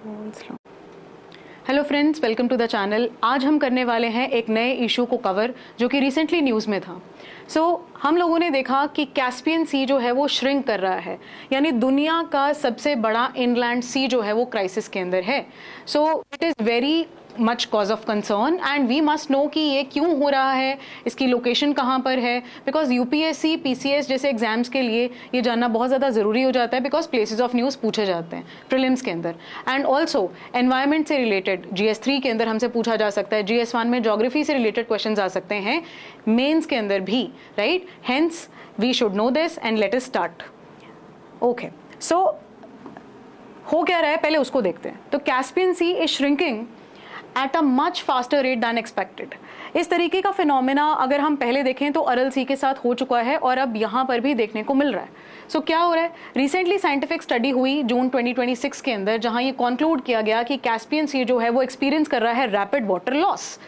Hello friends, welcome to the channel. आज हम करने वाले हैं एक नए इशू को कवर जो कि रिसेंटली न्यूज़ में था। हम लोगों ने देखा कि कैस्पियन सी जो है वो श्रिंक कर रहा है, यानी दुनिया का सबसे बड़ा इनलैंड सी जो है वो क्राइसिस के अंदर है। It is very much cause of concern and we must know कि ये क्यों हो रहा है, इसकी लोकेशन कहाँ पर है। बिकॉज यूपीएससी पीसीएस जैसे एग्जाम्स के लिए ये जानना बहुत ज़्यादा ज़रूरी हो जाता है, बिकॉज प्लेसेस ऑफ न्यूज़ पूछे जाते हैं प्रीलिम्स के अंदर। एंड ऑल्सो एनवायरमेंट से रिलेटेड GS3 के अंदर हमसे पूछा जा सकता है, GS1 में ज्योग्राफी से रिलेटेड क्वेश्चन आ सकते हैं, मेन्स के अंदर भी, right. Hence we should know this and let us start. Okay, so हो क्या रहा है पहले उसको देखते हैं। तो Caspian sea is shrinking at a much faster rate than expected. इस तरीके का फिनोमेना अगर हम पहले देखें तो अरल सी के साथ हो चुका है और अब यहाँ पर भी देखने को मिल रहा है। क्या हो रहा है, रिसेंटली साइंटिफिक स्टडी हुई जून 2026 के अंदर, जहां ये कॉन्क्लूड किया गया कि कैस्पियन सी जो है वो एक्सपीरियंस कर रहा है रैपिड वाटर लॉस।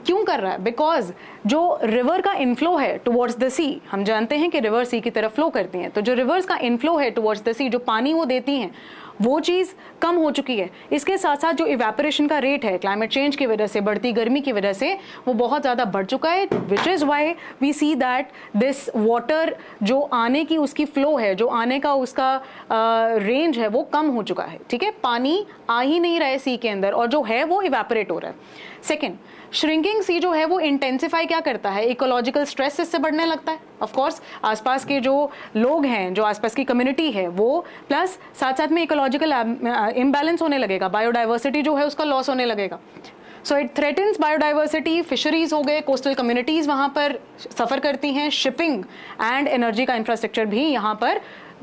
क्यों कर रहा है? बिकॉज जो रिवर का इनफ्लो है टुवर्ड्स द सी, हम जानते हैं कि रिवर सी की तरफ फ्लो करती हैं, तो जो रिवर्स का इनफ्लो है टुवर्ड्स द सी, जो पानी वो देती हैं, वो चीज़ कम हो चुकी है। इसके साथ साथ जो इवेपोरेशन का रेट है क्लाइमेट चेंज की वजह से, बढ़ती गर्मी की वजह से, वो बहुत ज़्यादा बढ़ चुका है। Which is why we see that this water जो आने की उसकी फ्लो है, जो आने का उसका रेंज है, वो कम हो चुका है। ठीक है, पानी आ ही नहीं रहा है सी के अंदर और जो है वो इवेपोरेट हो रहा है। सेकेंड, श्रिंकिंग सी जो है वो इंटेंसिफाई क्या करता है, इकोलॉजिकल स्ट्रेस इससे बढ़ने लगता है। ऑफ कोर्स आसपास के जो लोग हैं, जो आसपास की कम्युनिटी है वो, प्लस साथ साथ में इकोलॉजिकल इम्बैलेंस होने लगेगा, बायोडाइवर्सिटी जो है उसका लॉस होने लगेगा। इट थ्रेटन्स बायोडाइवर्सिटी, फिशरीज हो गए, कोस्टल कम्युनिटीज वहां पर सफर करती हैं, शिपिंग एंड एनर्जी का इंफ्रास्ट्रक्चर भी यहाँ पर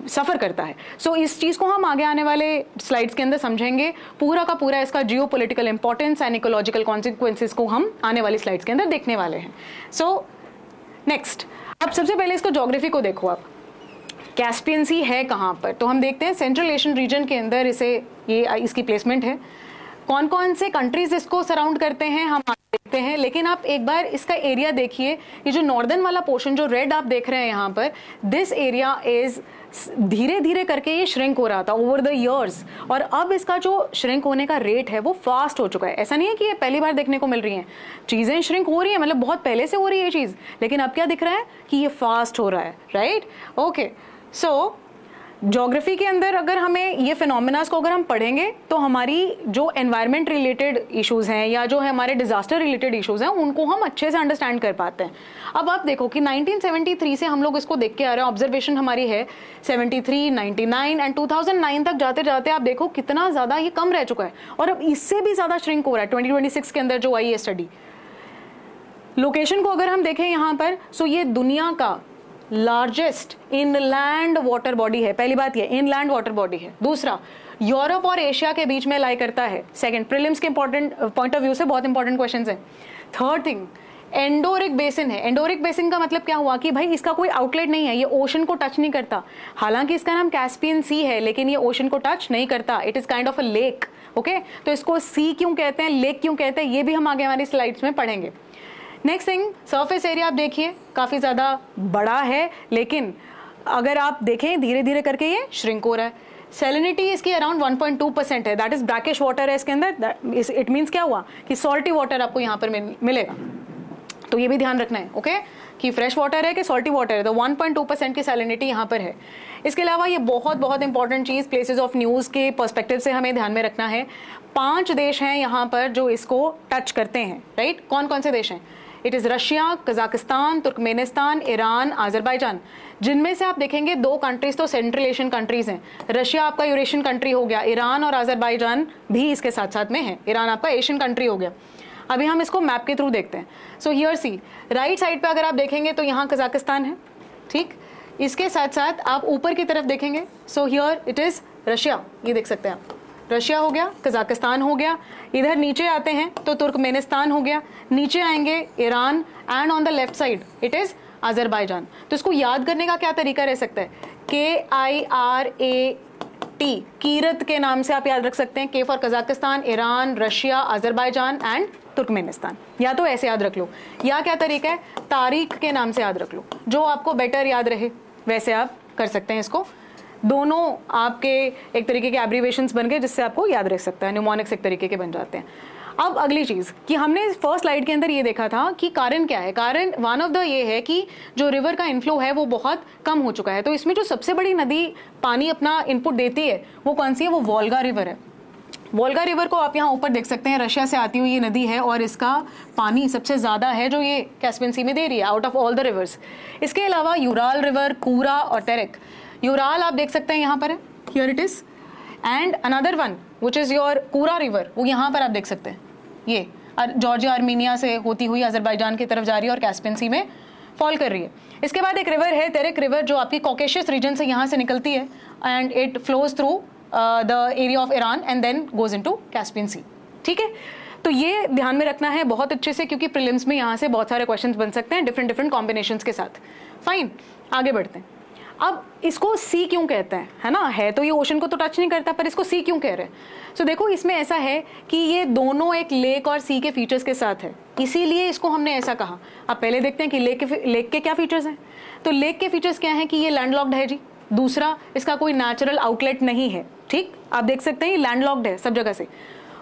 सफर करता है। इस चीज को हम आगे आने वाले स्लाइड्स के अंदर समझेंगे, पूरा का पूरा इसका geopolitical importance and ecological consequences को हम आने वाली स्लाइड्स के अंदर देखने वाले हैं। नेक्स्ट, अब सबसे पहले इसको ज्योग्राफी को देखो। आप कैस्पियन सी है कहाँ पर, तो हम देखते हैं सेंट्रल एशियन रीजन के अंदर इसकी प्लेसमेंट है। कौन कौन से कंट्रीज इसको सराउंड करते हैं हम देखते हैं, लेकिन आप एक बार इसका एरिया देखिए। ये जो नॉर्दर्न वाला पोर्शन जो रेड आप देख रहे हैं यहाँ पर, दिस एरिया इज धीरे धीरे करके ये श्रिंक हो रहा था ओवर द इयर्स, और अब इसका जो श्रिंक होने का रेट है वो फास्ट हो चुका है। ऐसा नहीं है कि ये पहली बार देखने को मिल रही हैं, चीजें श्रिंक हो रही है, मतलब बहुत पहले से हो रही है ये चीज, लेकिन अब क्या दिख रहा है कि ये फास्ट हो रहा है, राइट। ओके, ज्योग्राफी के अंदर अगर हमें ये फिनोमिनास को अगर हम पढ़ेंगे तो हमारी जो एनवायरमेंट रिलेटेड इश्यूज हैं या जो है हमारे डिजास्टर रिलेटेड इश्यूज हैं उनको हम अच्छे से अंडरस्टैंड कर पाते हैं। अब आप देखो कि 1973 से हम लोग इसको देख के आ रहे हैं, ऑब्जर्वेशन हमारी है 73, 99 एंड 2009 तक जाते जाते आप देखो कितना ज्यादा ये कम रह चुका है, और अब इससे भी ज्यादा श्रिंक हो रहा है 2026 के अंदर जो आई है स्टडी। लोकेशन को अगर हम देखें यहाँ पर, ये दुनिया का लार्जेस्ट इनलैंड वाटर बॉडी है। पहली बात ये इनलैंड वाटर बॉडी है। दूसरा, यूरोप और एशिया के बीच में लाई करता है। सेकंड, प्रीलिम्स के इंपॉर्टेंट पॉइंट ऑफ व्यू से बहुत इंपॉर्टेंट क्वेश्चंस हैं। थर्ड थिंग, एंडोरिक बेसिन है। एंडोरिक बेसिन का मतलब क्या हुआ कि भाई इसका कोई आउटलेट नहीं है, ये ओशन को टच नहीं करता। हालांकि इसका नाम कैस्पियन सी है, लेकिन ये ओशन को टच नहीं करता। It is kind of a lake. Okay, तो इसको सी क्यों कहते हैं, लेक क्यों कहते हैं, ये भी हम आगे हमारी स्लाइड्स में पढ़ेंगे। नेक्स्ट थिंग, सरफेस एरिया आप देखिए काफी ज्यादा बड़ा है, लेकिन अगर आप देखें धीरे धीरे करके ये श्रिंक हो रहा है। सैलिनिटी इसकी अराउंड 1.2% है, दैट इज ब्रैकिश वाटर है इसके अंदर। इट मीन्स क्या हुआ कि सॉल्टी वाटर आपको यहाँ पर मिलेगा, तो ये भी ध्यान रखना है। ओके, कि फ्रेश वाटर है कि सॉल्टी वाटर है, तो 1.2% की सैलिनिटी यहाँ पर है। इसके अलावा ये बहुत बहुत इंपॉर्टेंट चीज प्लेसेस ऑफ न्यूज के पर्सपेक्टिव से हमें ध्यान में रखना है। 5 देश हैं यहाँ पर जो इसको टच करते हैं, राइट। कौन कौन से देश हैं? It is Russia, Kazakhstan, Turkmenistan, Iran, Azerbaijan. जिनमें से आप देखेंगे 2 कंट्रीज तो सेंट्रल एशियन कंट्रीज हैं। रशिया आपका यूरेशियन कंट्री हो गया, ईरान और आजरबाईजान भी इसके साथ साथ में है। ईरान आपका एशियन कंट्री हो गया। अभी हम इसको मैप के थ्रू देखते हैं। हियर सी, राइट साइड पे अगर आप देखेंगे तो यहाँ कजाकिस्तान है, ठीक। इसके साथ साथ आप ऊपर की तरफ देखेंगे, हियर इट इज रशिया, ये देख सकते हैं आप, रशिया हो गया, कजाकिस्तान हो गया। इधर नीचे आते हैं तो तुर्कमेनिस्तान हो गया, नीचे आएंगे Iran, and on the left side it is Azerbaijan. तो इसको याद करने का क्या तरीका रह सकता है? KIRAT, कीरत के नाम से आप याद रख सकते हैं। के for Kazakhstan, Iran, Russia, Azerbaijan and Turkmenistan, या तो ऐसे याद रख लो, या क्या तरीका है, तारीख के नाम से याद रख लो, जो आपको बेटर याद रहे वैसे आप कर सकते हैं इसको। दोनों आपके एक तरीके के एब्रीवेशंस बन गए जिससे आपको याद रख सकता है, न्यूमोनिक्स एक तरीके के बन जाते हैं। अब अगली चीज कि हमने फर्स्ट स्लाइड के अंदर ये देखा था कि कारण क्या है, कारण वन ऑफ द ये है कि जो रिवर का इनफ्लो है वो बहुत कम हो चुका है। तो इसमें जो सबसे बड़ी नदी पानी अपना इनपुट देती है वो कौन सी है, वो वोल्गा रिवर है। वोल्गा रिवर को आप यहाँ ऊपर देख सकते हैं, रशिया से आती हुई ये नदी है और इसका पानी सबसे ज्यादा है जो ये कैस्पियन सी में दे रही है out of all the reverse. इसके अलावा यूराल रिवर, कूरा और टेरेक। यूराल आप देख सकते हैं यहाँ पर है, here it is, and another one which is your Kura river, वो यहाँ पर आप देख सकते हैं, ये जॉर्जिया आर्मीनिया से होती हुई अजरबैजान की तरफ जा रही है और कैस्पियन सी में फॉल कर रही है। इसके बाद एक रिवर है टेरेक रिवर जो आपकी कॉकेशियस रीजन से यहाँ से निकलती है and it flows through the area of Iran and then goes into Caspian sea. ठीक है, तो ये ध्यान में रखना है बहुत अच्छे से, क्योंकि प्रीलिम्स में यहाँ से बहुत सारे क्वेश्चंस बन सकते हैं डिफरेंट डिफरेंट कॉम्बिनेशंस के साथ। फाइन, आगे बढ़ते हैं। अब इसको सी क्यों कहते हैं, है ना, है तो ये ओशन को तो टच नहीं करता, पर इसको सी क्यों कह रहे हैं। सो देखो इसमें ऐसा है कि ये दोनों एक लेक और सी के फीचर्स के साथ है, इसीलिए इसको हमने ऐसा कहा। अब पहले देखते हैं कि लेक के क्या फीचर्स हैं। तो लेक के फीचर्स क्या है कि ये लैंडलॉक्ड है जी, दूसरा इसका कोई नेचुरल आउटलेट नहीं है। ठीक, आप देख सकते हैं ये लैंडलॉक्ड है सब जगह से।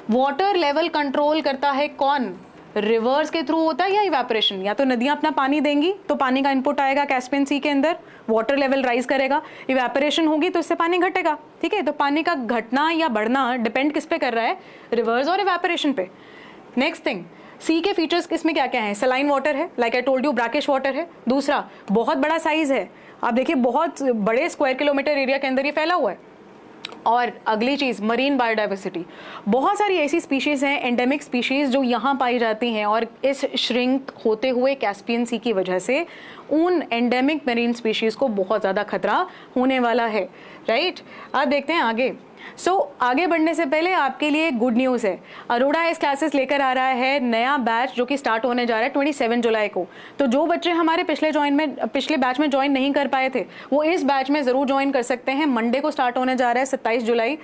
वाटर लेवल कंट्रोल करता है कौन, रिवर्स के थ्रू होता है या इवेपोरेशन, या तो नदियां अपना पानी देंगी तो पानी का इनपुट आएगा कैस्पियन सी के अंदर, वाटर लेवल राइज करेगा, इवेपोरेशन होगी तो इससे पानी घटेगा। ठीक है, तो पानी का घटना या बढ़ना डिपेंड किस पे कर रहा है, रिवर्स और इवेपोरेशन पे। नेक्स्ट थिंग, सी के फीचर्स इसमें क्या क्या है, सलाइन वाटर है, like I told you brackish water है। दूसरा बहुत बड़ा साइज है, आप देखिए बहुत बड़े स्क्वायर किलोमीटर एरिया के अंदर ये फैला हुआ है। और अगली चीज मरीन बायोडाइवर्सिटी, बहुत सारी ऐसी स्पीशीज हैं एंडेमिक स्पीशीज जो यहाँ पाई जाती हैं और इस श्रिंक होते हुए कैस्पियन सी की वजह से उन एंडेमिक मरीन स्पीशीज को बहुत ज्यादा खतरा होने वाला है। राइट, अब देखते हैं आगे। आगे बढ़ने से पहले आपके लिए गुड न्यूज है, अरोड़ा इस क्लासेस लेकर आ रहा है नया बैच जो कि स्टार्ट होने जा रहा है 27 जुलाई को। तो जो बच्चे हमारे पिछले बैच में ज्वाइन नहीं कर पाए थे वो इस बैच में जरूर ज्वाइन कर सकते हैं। मंडे को स्टार्ट होने जा रहा है 27 जुलाई।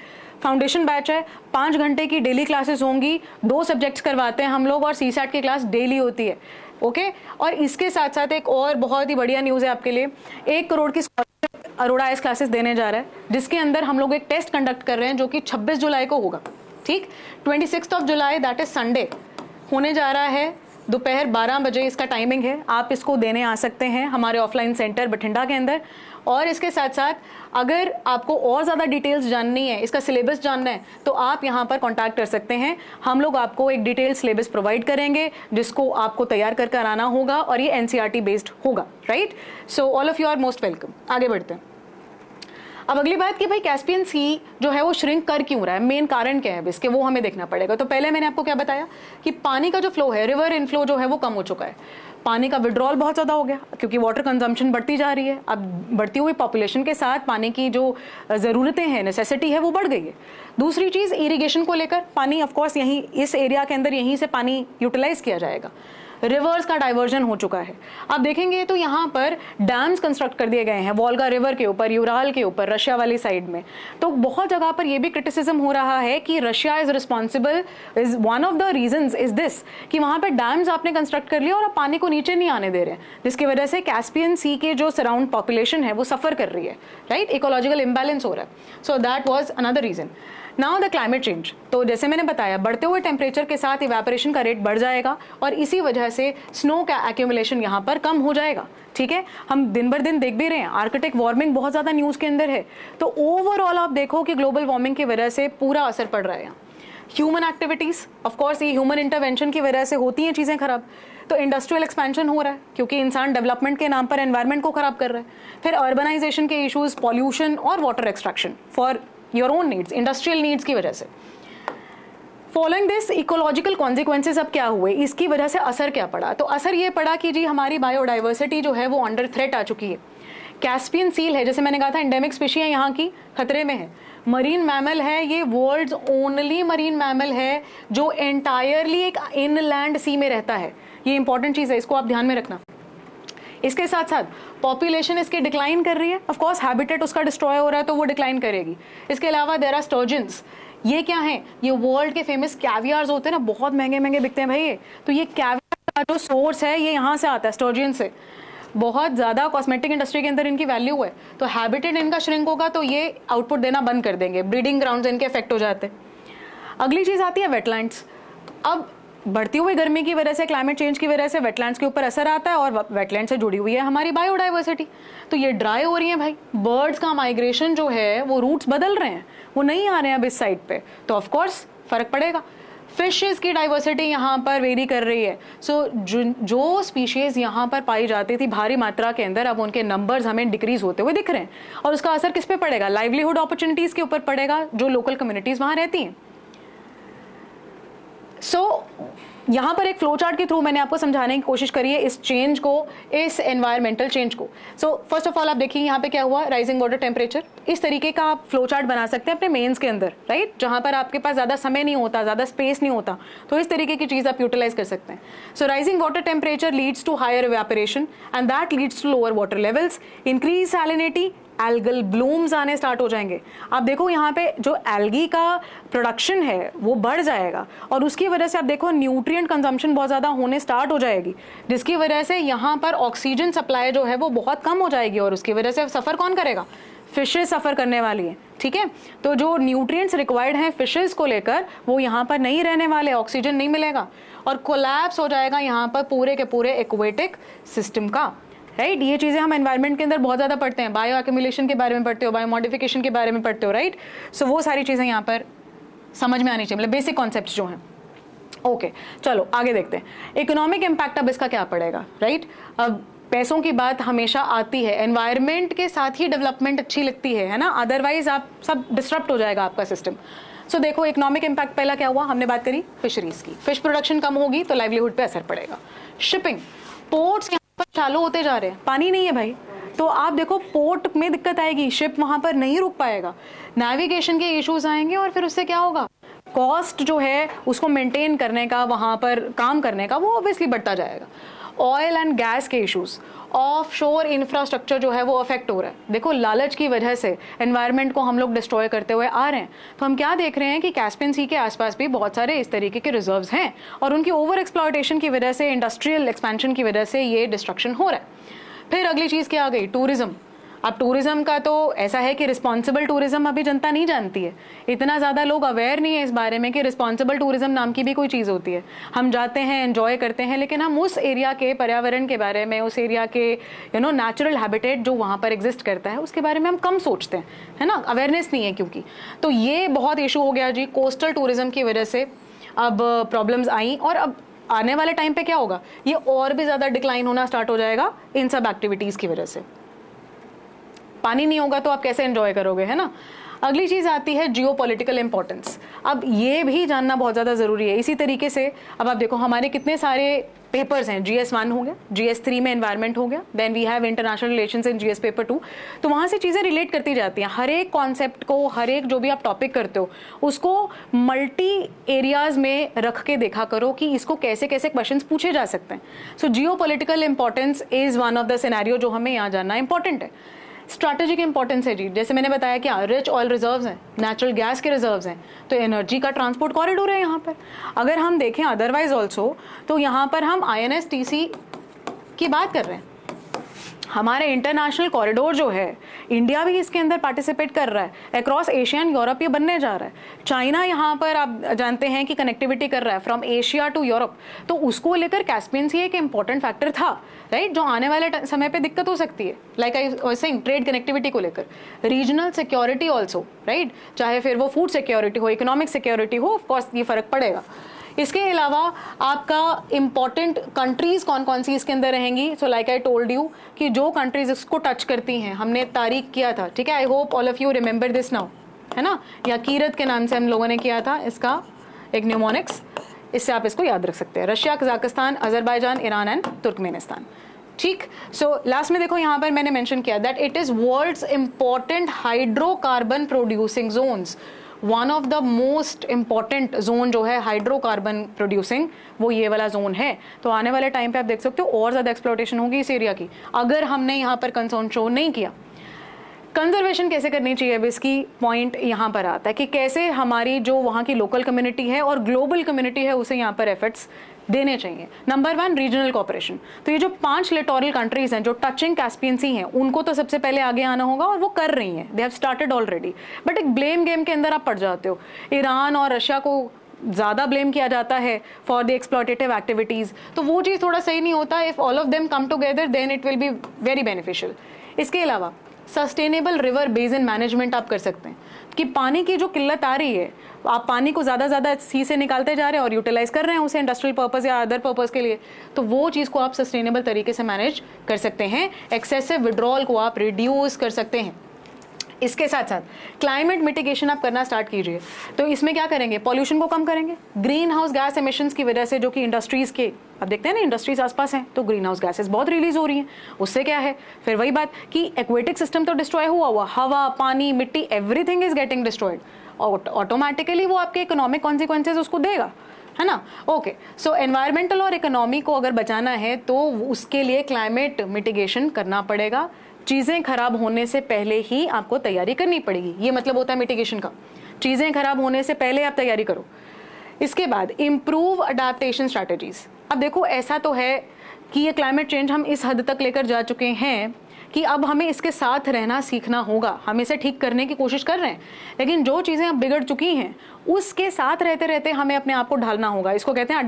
फाउंडेशन बैच है, 5 घंटे की डेली क्लासेस होंगी, 2 सब्जेक्ट्स करवाते हैं हम लोग और सीसैट की क्लास डेली होती है। ओके, और इसके साथ साथ एक और बहुत ही बढ़िया न्यूज है आपके लिए, 1 करोड़ की अरोड़ा इस क्लासेस देने जा रहा है, जिसके अंदर हम लोग एक टेस्ट कंडक्ट कर रहे हैं जो कि 26 जुलाई को होगा। ठीक, 26 जुलाई दैट इज संडे होने जा रहा है, दोपहर 12 बजे इसका टाइमिंग है। आप इसको देने आ सकते हैं हमारे ऑफलाइन सेंटर बठिंडा के अंदर। और इसके साथ साथ अगर आपको और ज़्यादा डिटेल्स जाननी है, इसका सिलेबस जानना है, तो आप यहाँ पर कांटेक्ट कर सकते हैं। हम लोग आपको एक डिटेल सिलेबस प्रोवाइड करेंगे जिसको आपको तैयार कर आना होगा और ये एनसीईआरटी बेस्ड होगा। Right, so all of you are most welcome. आगे बढ़ते हैं। अब अगली बात कि भाई कैस्पियन सी जो है वो श्रिंक कर क्यों रहा है, मेन कारण क्या है इसके, वो हमें देखना पड़ेगा। तो पहले मैंने आपको क्या बताया कि पानी का जो फ्लो है, रिवर इनफ्लो जो है वो कम हो चुका है, पानी का विड्रॉल बहुत ज़्यादा हो गया क्योंकि वाटर कंजम्पशन बढ़ती जा रही है। अब बढ़ती हुई पॉपुलेशन के साथ पानी की जो ज़रूरतें हैं, नेसेसिटी है, वो बढ़ गई है। दूसरी चीज़ इरिगेशन को लेकर, पानी ऑफकोर्स यहीं इस एरिया के अंदर यहीं से पानी यूटिलाइज किया जाएगा। रिवर्स का डाइवर्जन हो चुका है। आप देखेंगे तो यहाँ पर डैम्स कंस्ट्रक्ट कर दिए गए हैं वोल्गा रिवर के ऊपर, यूराल के ऊपर, रशिया वाली साइड में। तो बहुत जगह पर यह भी क्रिटिसिज्म हो रहा है कि Russia is responsible, is one of the reasons is this कि वहां पर डैम्स आपने कंस्ट्रक्ट कर लिया और आप पानी को नीचे नहीं आने दे रहे हैं, जिसकी वजह से कैस्पियन सी के जो सराउंड पॉपुलेशन है वो सफर कर रही है। राइट, इकोलॉजिकल इम्बैलेंस हो रहा है। So that was another reason. Now the climate change, तो जैसे मैंने बताया बढ़ते हुए टेम्परेचर के साथ इवेपोरेशन का रेट बढ़ जाएगा और इसी वजह से स्नो का एक्यूमुलेशन यहाँ पर कम हो जाएगा। ठीक है, हम दिन भर दिन देख भी रहे हैं आर्कटिक वार्मिंग बहुत ज्यादा न्यूज के अंदर है। तो ओवरऑल आप देखो कि ग्लोबल वार्मिंग की वजह से पूरा असर पड़ रहा है। ह्यूमन एक्टिविटीज, ऑफकोर्स ये ह्यूमन इंटरवेंशन की वजह से होती हैं चीजें खराब। तो इंडस्ट्रियल एक्सपेंशन हो रहा है क्योंकि इंसान डेवलपमेंट के नाम पर एनवायरनमेंट को खराब कर रहा है। फिर अर्बनाइजेशन के इश्यूज, पॉल्यूशन और water extraction for your own needs, industrial needs की वजह से। फॉलोइंग दिस इकोलॉजिकल कॉन्सिक्वेंसेज अब क्या हुए, इसकी वजह से असर क्या पड़ा, तो असर ये पड़ा कि जी हमारी बायोडाइवर्सिटी जो है वो अंडर थ्रेट आ चुकी है। कैस्पियन सील है, जैसे मैंने कहा था एंडेमिक स्पीशी है, यहाँ की खतरे में है। मरीन मैमल है, ये वर्ल्ड्स ओनली मरीन मैमल है जो एंटायरली एक इनलैंड सी में रहता है। ये इंपॉर्टेंट चीज है, इसको आप ध्यान में रखना। इसके साथ साथ पॉपुलेशन इसकी डिक्लाइन कर रही है, ऑफ कोर्स हैबिटेट उसका डिस्ट्रॉय हो रहा है तो वो डिक्लाइन करेगी। इसके अलावा देयर आर स्टर्जन्स, ये क्या है, ये वर्ल्ड के फेमस कैवियर्स होते हैं ना, बहुत महंगे महंगे बिकते हैं भाई ये। तो ये कैवियर का जो सोर्स है ये यहाँ से आता है, स्टर्जियन से। बहुत ज़्यादा कॉस्मेटिक इंडस्ट्री के अंदर इनकी वैल्यू है, तो हैबिटेट इनका श्रिंक होगा तो ये आउटपुट देना बंद कर देंगे, ब्रीडिंग ग्राउंड्स इनके इफेक्ट हो जाते हैं। अगली चीज़ आती है वेटलैंड्स। अब बढ़ती हुई गर्मी की वजह से, क्लाइमेट चेंज की वजह से वेटलैंड्स के ऊपर असर आता है, और वेटलैंड से जुड़ी हुई है हमारी बायोडाइवर्सिटी। तो ये ड्राई हो रही है भाई, बर्ड्स का माइग्रेशन जो है वो रूट्स बदल रहे हैं, वो नहीं आ रहे हैं अब इस साइड पे, तो ऑफकोर्स फर्क पड़ेगा। फिशेस की डाइवर्सिटी यहाँ पर वेरी कर रही है। सो जो स्पीशीज यहाँ पर पाई जाती थी भारी मात्रा के अंदर, अब उनके नंबर्स हमें डिक्रीज होते हुए दिख रहे हैं, और उसका असर किस पे पड़ेगा? लाइवलीहुड अपॉर्चुनिटीज के ऊपर पड़ेगा, जो लोकल कम्युनिटीज वहां रहती हैं। यहाँ पर एक फ्लो चार्ट के थ्रू मैंने आपको समझाने की कोशिश करी है इस चेंज को, इस एनवायरमेंटल चेंज को। फर्स्ट ऑफ ऑल आप देखिए यहाँ पे क्या हुआ, राइजिंग वाटर टेम्परेचर। इस तरीके का आप फ्लो चार्ट बना सकते हैं अपने मेंस के अंदर, राइट, जहां पर आपके पास ज्यादा समय नहीं होता, ज्यादा स्पेस नहीं होता, तो इस तरीके की चीज आप यूटिलाइज कर सकते हैं। So rising water temperature leads to higher evaporation and that leads to lower water levels, increase salinity, algal blooms आने स्टार्ट हो जाएंगे। आप देखो यहाँ पे जो एल्गी का प्रोडक्शन है वो बढ़ जाएगा, और उसकी वजह से आप देखो न्यूट्रिएंट कंजम्पशन बहुत ज़्यादा होने स्टार्ट हो जाएगी, जिसकी वजह से यहाँ पर ऑक्सीजन सप्लाई जो है वो बहुत कम हो जाएगी, और उसकी वजह से सफ़र कौन करेगा? फिशेज सफ़र करने वाली है, ठीक है। तो जो न्यूट्रिएंट्स रिक्वायर्ड हैं फिशेज को लेकर वो यहाँ पर नहीं रहने वाले, ऑक्सीजन नहीं मिलेगा, और कोलैप्स हो जाएगा यहाँ पर पूरे के पूरे एक्वेटिक सिस्टम का, राइट। ये चीजें हम एनवायरनमेंट के अंदर बहुत ज्यादा पढ़ते हैं, बायो एक्यूमुलेशन के बारे में पढ़ते हो, बायो मॉडिफिकेशन के बारे में पढ़ते हो, राइट। सो वो सारी चीजें यहाँ पर समझ में आनी चाहिए, मतलब बेसिक कॉन्सेप्ट जो हैं। ओके, चलो आगे देखते हैं इकोनॉमिक इम्पैक्ट अब इसका क्या पड़ेगा, राइट। अब पैसों की बात हमेशा आती है, एनवायरनमेंट के साथ ही डेवलपमेंट अच्छी लगती है ना, अदरवाइज आप सब डिस्टर्ब हो जाएगा आपका सिस्टम। सो देखो इकोनॉमिक इम्पैक्ट पहला क्या हुआ, हमने बात करी फिशरीज की, फिश प्रोडक्शन कम होगी तो लाइवलीहुड पे असर पड़ेगा। शिपिंग, पोर्ट्स पर चालू होते जा रहे हैं, पानी नहीं है भाई, तो आप देखो पोर्ट में दिक्कत आएगी, शिप वहां पर नहीं रुक पाएगा, नेविगेशन के इश्यूज आएंगे, और फिर उससे क्या होगा, कॉस्ट जो है उसको मेंटेन करने का, वहां पर काम करने का, वो ऑब्वियसली बढ़ता जाएगा। ऑयल एंड गैस के इश्यूज, ऑफ शोर इंफ्रास्ट्रक्चर जो है वो अफेक्ट हो रहा है। देखो लालच की वजह से एनवायरनमेंट को हम लोग डिस्ट्रॉय करते हुए आ रहे हैं, तो हम क्या देख रहे हैं कि कैस्पियन सी के आसपास भी बहुत सारे इस तरीके के रिजर्व्स हैं, और उनकी ओवर एक्सप्लॉयटेशन की वजह से, इंडस्ट्रियल एक्सपेंशन की वजह से ये डिस्ट्रक्शन हो रहा है। फिर अगली चीज क्या आ गई, टूरिज्म। अब टूरिज्म का तो ऐसा है कि रिस्पॉन्सिबल टूरिज्म अभी जनता नहीं जानती है, इतना ज़्यादा लोग अवेयर नहीं है इस बारे में कि रिस्पॉन्सिबल टूरिज्म नाम की भी कोई चीज़ होती है। हम जाते हैं, एंजॉय करते हैं, लेकिन हम उस एरिया के पर्यावरण के बारे में, उस एरिया के नेचुरल हैबिटेट जो वहाँ पर एग्जिस्ट करता है उसके बारे में हम कम सोचते हैं, है ना, अवेयरनेस नहीं है क्योंकि। तो ये बहुत इशू हो गया जी, कोस्टल टूरिज्म की वजह से अब प्रॉब्लम्स आई, और अब आने वाले टाइम पे क्या होगा, ये और भी ज़्यादा डिक्लाइन होना स्टार्ट हो जाएगा इन सब एक्टिविटीज़ की वजह से। पानी नहीं होगा तो आप कैसे एंजॉय करोगे, है ना। अगली चीज आती है जियोपॉलिटिकल इंपॉर्टेंस। अब ये भी जानना बहुत ज्यादा जरूरी है। इसी तरीके से अब आप देखो हमारे कितने सारे पेपर्स हैं, GS1 हो गया, GS3 में एनवायरनमेंट हो गया, then we have international relations in GS paper 2। तो वहां से चीजें रिलेट करती जाती हैं, हर एक कॉन्सेप्ट को, हर एक जो भी आप टॉपिक करते हो उसको मल्टी एरियाज में रख के देखा करो कि इसको कैसे कैसे क्वेश्चंस पूछे जा सकते हैं। So geopolitical importance is one of the scenario जो हमें यहाँ जानना इंपॉर्टेंट है। स्ट्रैटेजिक इंपॉर्टेंस है जी, जैसे मैंने बताया कि रिच ऑयल रिजर्व्स हैं, नेचुरल गैस के रिजर्व्स हैं, तो एनर्जी का ट्रांसपोर्ट कॉरिडोर है यहाँ पर। अगर हम देखें अदरवाइज ऑल्सो, तो यहाँ पर हम INSTC की बात कर रहे हैं, हमारे इंटरनेशनल कॉरिडोर जो है, इंडिया भी इसके अंदर पार्टिसिपेट कर रहा है, अक्रॉस एशिया एंड यूरोप ये बनने जा रहा है। चाइना यहाँ पर आप जानते हैं कि कनेक्टिविटी कर रहा है फ्रॉम एशिया टू यूरोप, तो उसको लेकर कैस्पियन सी एक इंपॉर्टेंट फैक्टर था, राइट, जो आने वाले समय पे दिक्कत हो सकती है, like I was saying trade connectivity को लेकर, रीजनल सिक्योरिटी ऑल्सो, राइट, चाहे फिर वो फूड सिक्योरिटी हो, इकोनॉमिक सिक्योरिटी हो, ऑफकोर्स ये फर्क पड़ेगा। इसके अलावा आपका इंपॉर्टेंट कंट्रीज कौन कौन सी इसके अंदर रहेंगी। So like I told you कि जो कंट्रीज इसको टच करती हैं, हमने तारीख किया था, ठीक है, I hope all of you remember this now, है ना, या कीरत के नाम से हम लोगों ने किया था इसका एक न्यूमोनिक्स, इससे आप इसको याद रख सकते हैं, Russia, Kazakhstan, Azerbaijan, Iran and Turkmenistan. ठीक, सो लास्ट में देखो यहाँ पर मैंने मेंशन किया that it is world's important hydrocarbon producing zones. One of the most important zone जो है हाइड्रोकार्बन प्रोड्यूसिंग, वो ये वाला जोन है। तो आने वाले टाइम पे आप देख सकते हो और ज्यादा एक्सप्लोटेशन होगी इस एरिया की, अगर हमने यहाँ पर कंसर्न शो नहीं किया। कंजर्वेशन कैसे करनी चाहिए, अब इसकी पॉइंट यहाँ पर आता है कि कैसे हमारी जो वहाँ की लोकल कम्युनिटी है और ग्लोबल कम्युनिटी है उसे यहाँ पर एफर्ट्स देने चाहिए। Number 1 regional cooperation. तो ये जो 5 लिटोरल कंट्रीज हैं जो टचिंग कैस्पियन सी हैं, उनको तो सबसे पहले आगे आना होगा, और वो कर रही हैं, they have started already. But एक ब्लेम गेम के अंदर आप पड़ जाते हो। ईरान और रशिया को ज़्यादा ब्लेम किया जाता है फॉर द एक्सप्लॉटेटिव एक्टिविटीज़, तो वो चीज़ थोड़ा सही नहीं होता। If all of them come together then it will be very beneficial. इसके अलावा सस्टेनेबल रिवर बेसिन मैनेजमेंट आप कर सकते हैं कि पानी की जो किल्लत आ रही है, आप पानी को ज़्यादा सी से निकालते जा रहे हैं और यूटिलाइज कर रहे हैं उसे इंडस्ट्रियल पर्पज़ या अदर पर्पज़ के लिए, तो वो चीज़ को आप सस्टेनेबल तरीके से मैनेज कर सकते हैं। एक्सेसिव विड्रॉल को आप रिड्यूस कर सकते हैं। इसके साथ साथ क्लाइमेट मिटिगेशन आप करना स्टार्ट कीजिए। तो इसमें क्या करेंगे, पॉल्यूशन को कम करेंगे। ग्रीन हाउस गैस एमिशंस की वजह से जो कि इंडस्ट्रीज़ के, अब देखते हैं ना इंडस्ट्रीज आसपास हैं तो ग्रीन हाउस गैसेस बहुत रिलीज हो रही हैं, उससे क्या है फिर वही बात कि एक्वेटिक सिस्टम तो डिस्ट्रॉय हुआ, हवा, पानी, मिट्टी, everything is getting destroyed, automatically वो आपके इकोनॉमिक कॉन्सिक्वेंसेज उसको देगा, है ना। ओके, सो एनवायरमेंटल और इकोनॉमी को अगर बचाना है तो उसके लिए क्लाइमेट मिटिगेशन करना पड़ेगा। चीज़ें खराब होने से पहले ही आपको तैयारी करनी पड़ेगी, ये मतलब होता है मिटिगेशन का। चीज़ें खराब होने से पहले आप तैयारी करो। इसके बाद इम्प्रूव अडेप्टेशन स्ट्रैटेजीज। अब देखो ऐसा तो है कि ये क्लाइमेट चेंज हम इस हद तक लेकर जा चुके हैं कि अब हमें इसके साथ रहना सीखना होगा। हम इसे ठीक करने की कोशिश कर रहे हैं, लेकिन जो चीज़ें अब बिगड़ चुकी हैं उसके साथ रहते रहते हमें अपने आप को ढालना होगा। इसको कहते हैं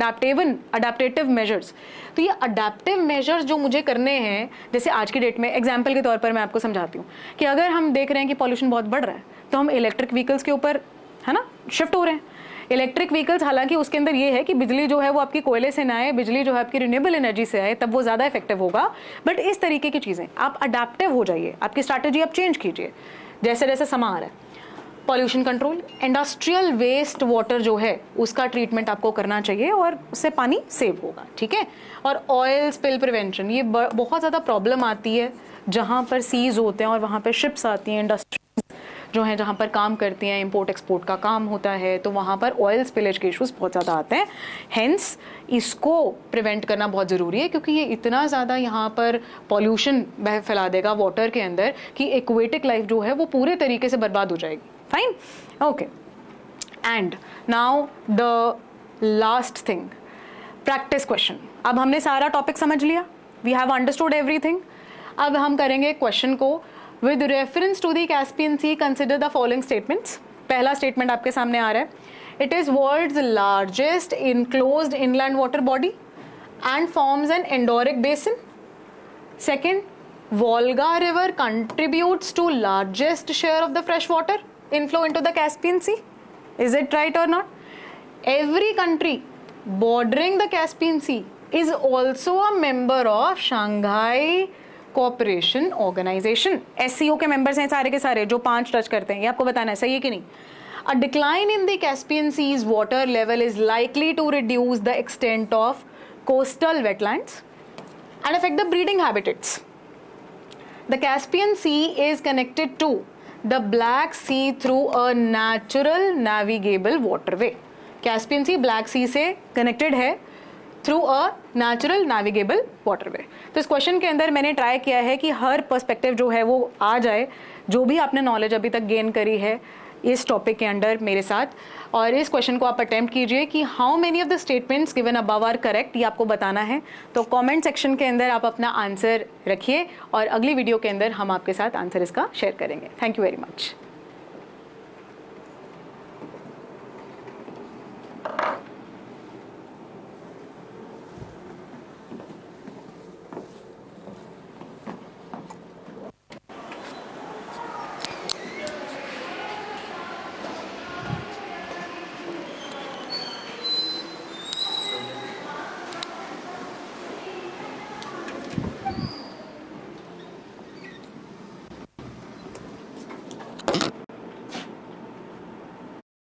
अडेप्टिव मेजर्स। तो ये अडेप्टिव मेजर्स जो मुझे करने हैं, जैसे आज की डेट में एग्जाम्पल के तौर पर मैं आपको समझाती हूँ कि अगर हम देख रहे हैं कि पॉल्यूशन बहुत बढ़ रहा है तो हम इलेक्ट्रिक व्हीकल्स के ऊपर, है ना, शिफ्ट हो रहे हैं। इलेक्ट्रिक व्हीकल्स, हालांकि उसके अंदर ये है कि बिजली जो है वो आपकी कोयले से ना आए, बिजली जो है आपकी रिन्यूएबल एनर्जी से आए, तब वो ज़्यादा इफेक्टिव होगा। बट इस तरीके की चीज़ें आप अडेप्टिव हो जाइए, आपकी स्ट्रैटेजी आप चेंज कीजिए जैसे जैसे समा आ रहा है। Pollution control, industrial waste water जो है उसका ट्रीटमेंट आपको करना चाहिए और उससे पानी सेव होगा, ठीक है। और ऑयल स्पिल प्रिवेंशन, ये बहुत ज़्यादा प्रॉब्लम आती है जहाँ पर सीज होते हैं और वहाँ पर शिप्स आती हैं, इंडस्ट्री जो है जहाँ पर काम करती हैं, इंपोर्ट एक्सपोर्ट का काम होता है, तो वहाँ पर ऑयल स्पिलेज के इश्यूज बहुत ज़्यादा आते हैं। हेंस इसको प्रिवेंट करना बहुत ज़रूरी है, क्योंकि ये इतना ज़्यादा यहाँ पर पॉल्यूशन फैला देगा वाटर के अंदर कि एक्वेटिक लाइफ जो है वो पूरे तरीके से बर्बाद हो जाएगी। Fine, okay. And now the last thing, practice question. अब हमने सारा टॉपिक समझ लिया, वी हैव अंडरस्टूड एवरीथिंग। अब हम करेंगे क्वेश्चन को। With reference to the Caspian Sea, consider the following statements. पहला स्टेटमेंट आपके सामने आ रहा है, it is world's largest enclosed inland water body and forms an endorheic basin. Second, Volga river contributes to largest share of the fresh water inflow into the Caspian Sea. Is it right or not? Every country bordering the Caspian Sea is also a member of Shanghai cooperation organisation. SCO के members हैं सारे के सारे, जो 5 touch करते हैं। ये आपको बताना है सही है कि नहीं। A decline in the Caspian sea's water level is likely to reduce the extent of coastal wetlands and affect the breeding habitats. The Caspian sea is connected to the Black sea through a natural navigable waterway. Caspian sea Black sea से connected है through a natural navigable waterway. तो इस question के अंदर मैंने try किया है कि हर पर्सपेक्टिव जो है वो आ जाए, जो भी आपने नॉलेज अभी तक गेन करी है इस टॉपिक के अंडर मेरे साथ। और इस क्वेश्चन को आप अटेम्प्ट कीजिए कि how many of the statements given above are correct, ये आपको बताना है। तो कमेंट सेक्शन के अंदर आप अपना आंसर रखिए और अगली वीडियो के अंदर हम आपके साथ आंसर इसका शेयर करेंगे। Thank you very much.